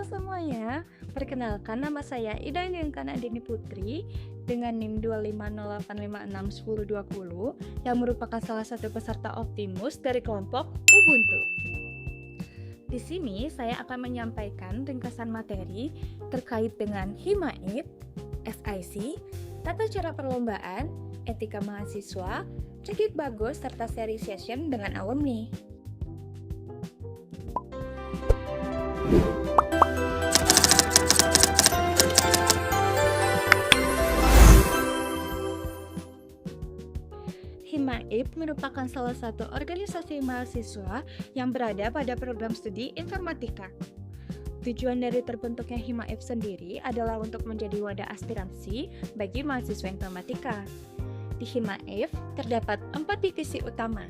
Halo semuanya, perkenalkan nama saya Ida Yengkana Dini Putri dengan NIM 25085611020 yang merupakan salah satu peserta Optimus dari kelompok Ubuntu. Di sini saya akan menyampaikan ringkasan materi terkait dengan HIMAIP, SIC, tata cara perlombaan, etika mahasiswa, cekik bagus, serta seri session dengan alumni. HIMAIP merupakan salah satu organisasi mahasiswa yang berada pada program studi informatika. Tujuan dari terbentuknya HIMAIP sendiri adalah untuk menjadi wadah aspirasi bagi mahasiswa informatika. Di HIMAIP terdapat 4 divisi utama.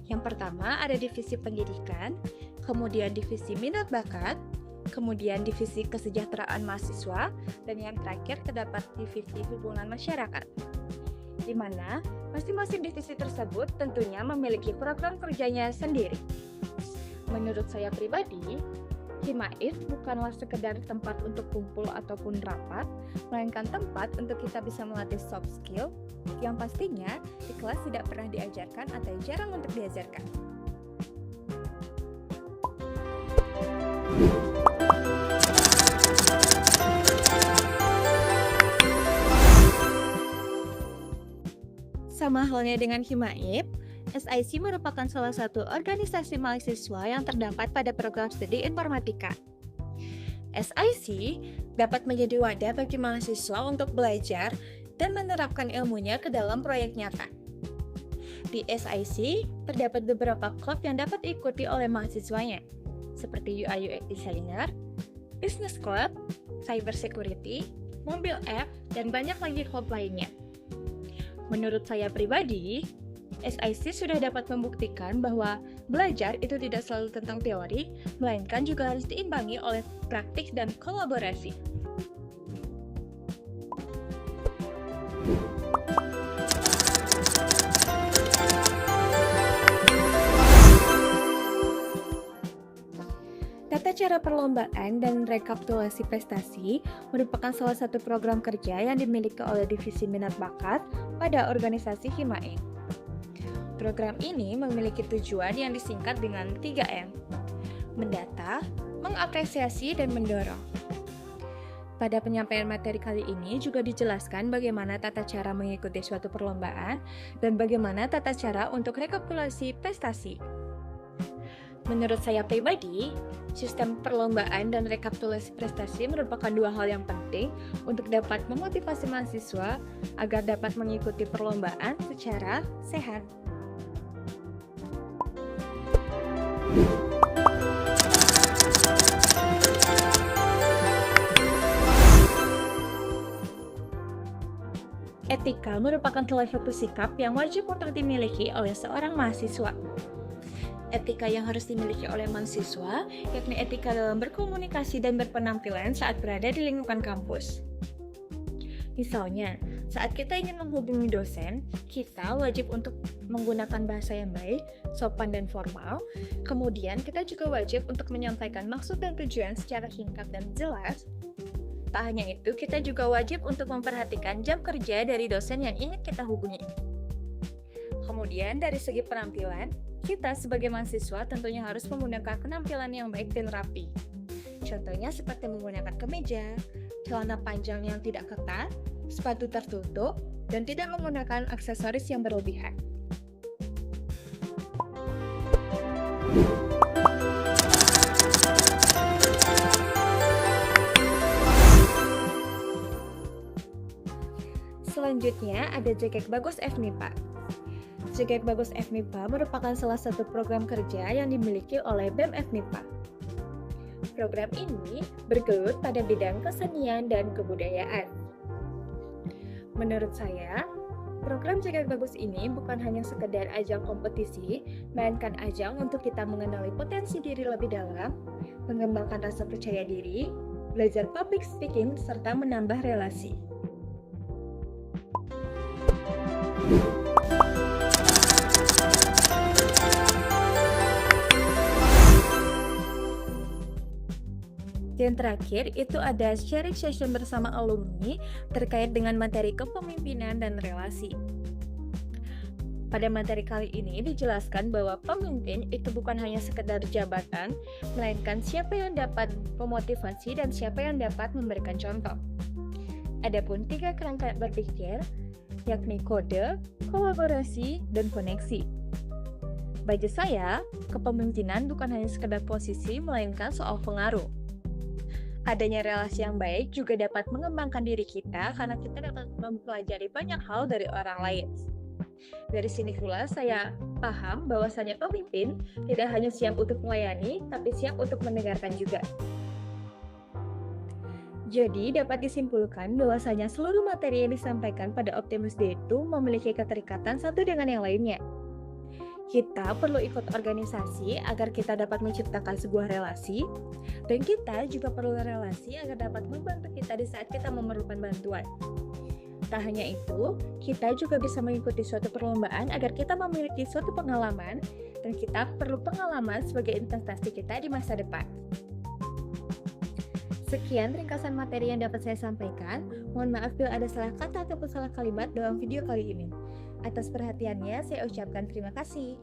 Yang pertama ada divisi pendidikan, kemudian divisi minat bakat, kemudian divisi kesejahteraan mahasiswa, dan yang terakhir terdapat divisi hubungan masyarakat, di mana masing-masing divisi tersebut tentunya memiliki program kerjanya sendiri. Menurut saya pribadi, HIMAIP bukanlah sekedar tempat untuk kumpul ataupun rapat, melainkan tempat untuk kita bisa melatih soft skill yang pastinya di kelas tidak pernah diajarkan atau jarang untuk diajarkan. Sama halnya dengan HIMAIP, SIC merupakan salah satu organisasi mahasiswa yang terdapat pada program studi informatika. SIC dapat menjadi wadah bagi mahasiswa untuk belajar dan menerapkan ilmunya ke dalam proyek nyata. Di SIC, terdapat beberapa klub yang dapat diikuti oleh mahasiswanya, seperti UI/UX Designer, Business Club, Cyber Security, Mobil App, dan banyak lagi klub lainnya. Menurut saya pribadi, SIC sudah dapat membuktikan bahwa belajar itu tidak selalu tentang teori, melainkan juga harus diimbangi oleh praktik dan kolaborasi. Tata cara perlombaan dan rekapitulasi prestasi merupakan salah satu program kerja yang dimiliki oleh divisi minat bakat pada organisasi HIMAIP. Program ini memiliki tujuan yang disingkat dengan 3M: mendata, mengapresiasi, dan mendorong. Pada penyampaian materi kali ini juga dijelaskan bagaimana tata cara mengikuti suatu perlombaan dan bagaimana tata cara untuk rekapitulasi prestasi. Menurut saya pribadi, sistem perlombaan dan rekapitulasi prestasi merupakan dua hal yang penting untuk dapat memotivasi mahasiswa agar dapat mengikuti perlombaan secara sehat. Etika merupakan salah satu sikap yang wajib untuk dimiliki oleh seorang mahasiswa. Etika yang harus dimiliki oleh mahasiswa, yakni etika dalam berkomunikasi dan berpenampilan saat berada di lingkungan kampus. Misalnya, saat kita ingin menghubungi dosen, kita wajib untuk menggunakan bahasa yang baik, sopan dan formal. Kemudian, kita juga wajib untuk menyampaikan maksud dan tujuan secara singkat dan jelas. Tak hanya itu, kita juga wajib untuk memperhatikan jam kerja dari dosen yang ingin kita hubungi. Kemudian, dari segi penampilan, kita sebagai mahasiswa tentunya harus menggunakan penampilan yang baik dan rapi. Contohnya seperti menggunakan kemeja, celana panjang yang tidak ketat, sepatu tertutup, dan tidak menggunakan aksesoris yang berlebihan. Selanjutnya ada cekik bagus FMIPA. Cekik bagus FMIPA merupakan salah satu program kerja yang dimiliki oleh BEM FMIPA. Program ini bergelut pada bidang kesenian dan kebudayaan. Menurut saya, program cekik bagus ini bukan hanya sekedar ajang kompetisi, melainkan ajang untuk kita mengenali potensi diri lebih dalam, mengembangkan rasa percaya diri, belajar public speaking, serta menambah relasi. Dan terakhir, itu ada sharing session bersama alumni terkait dengan materi kepemimpinan dan relasi. Pada materi kali ini dijelaskan bahwa pemimpin itu bukan hanya sekedar jabatan, melainkan siapa yang dapat memotivasi dan siapa yang dapat memberikan contoh. Adapun 3 kerangka berpikir, yakni kode, kolaborasi, dan koneksi. Bagi saya, kepemimpinan bukan hanya sekedar posisi, melainkan soal pengaruh. Adanya relasi yang baik juga dapat mengembangkan diri kita karena kita dapat mempelajari banyak hal dari orang lain. Dari sini pula saya paham bahwasanya pemimpin tidak hanya siap untuk melayani, tapi siap untuk mendengarkan juga. Jadi dapat disimpulkan bahwasanya seluruh materi yang disampaikan pada Optimus Day itu memiliki keterikatan satu dengan yang lainnya. Kita perlu ikut organisasi agar kita dapat menciptakan sebuah relasi, dan kita juga perlu relasi agar dapat membantu kita di saat kita memerlukan bantuan. Tak hanya itu, kita juga bisa mengikuti suatu perlombaan agar kita memiliki suatu pengalaman, dan kita perlu pengalaman sebagai investasi kita di masa depan. Sekian ringkasan materi yang dapat saya sampaikan. Mohon maaf bila ada salah kata ataupun salah kalimat dalam video kali ini. Atas perhatiannya, saya ucapkan terima kasih.